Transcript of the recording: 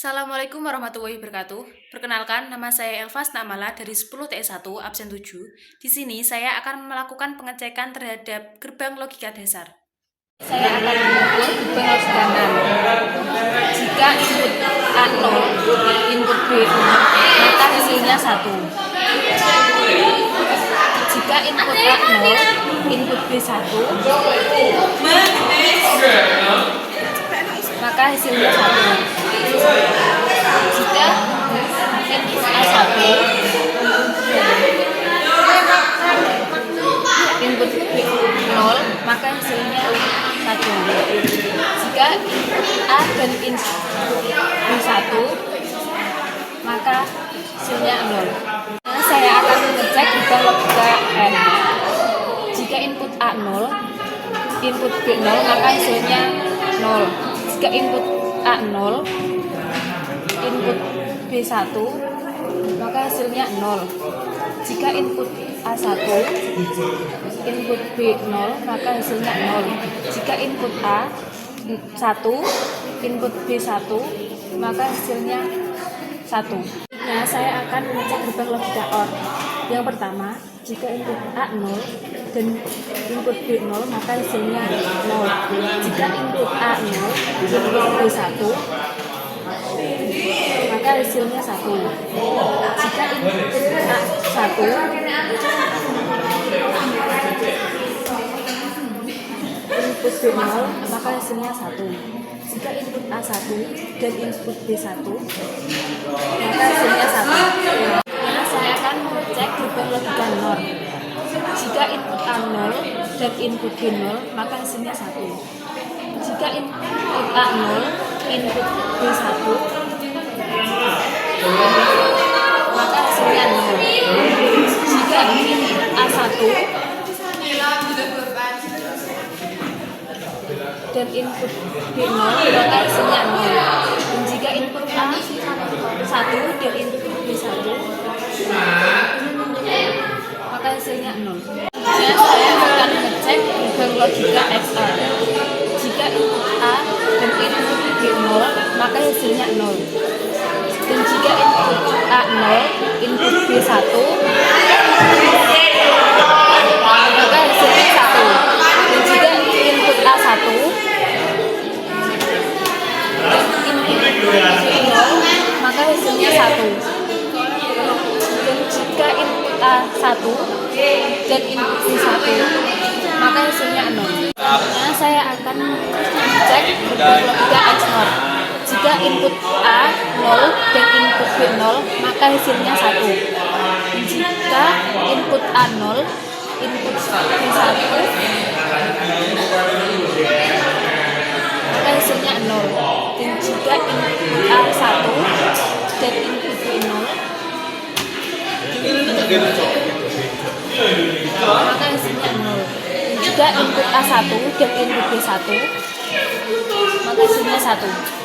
Assalamualaikum warahmatullahi wabarakatuh. Perkenalkan, nama saya Elvas Namala dari 10 TS1 absen 7. Di sini saya akan melakukan pengecekan terhadap gerbang logika dasar. Saya akan mengukur gerbang logika 6. Jika input A0, input B0, maka hasilnya 1. Jika input A0, input B1, maka hasilnya 1. Jika input A1, input B0, maka hasilnya 1. Jika A dan input B1, maka hasilnya 0. Saya akan mengecek gerbang logika N. Jika input A0, input B0, maka hasilnya 0. Jika input A0, input B1, maka hasilnya 0. Jika input A1, input B0, maka hasilnya 0. Jika input A1, input B1, maka hasilnya 1. Nah, saya akan mengecek gerbang logika OR. Yang pertama, jika input A0 dan input B0, maka hasilnya 0. Jika input A0, input B1, maka hasilnya 1. Jika input A1, input B0, maka hasilnya 1. Jika input A1 dan input B1, maka hasilnya 1. Nah, saya akan mengecek gerbang logika NOR. Jika input A0 dan input B0, maka hasilnya 1. Jika input A0, input B1, maka hasilnya 0. Jika input A1 dan input B0, maka hasilnya 0. Dan jika input A1 dan input B1, maka hasilnya 0. Saya akan mengecek gerbang logika XOR. Jika input A dan input B0, maka hasilnya 0. Dan jika input A0, input B1, maka hasilnya 1. Dan jika input A1 dan input B0, maka hasilnya 1. Dan jika input A1 dan input B1, maka hasilnya 0. Nah, saya akan cek gerbang logika XOR. Jika input A 0 dan input B0, maka hasilnya 1. Jika input A0, input B1, maka hasilnya 0. Dan jika input A1 dan input B0, maka hasilnya 0. Jika input A1 dan input B1, maka hasilnya 1.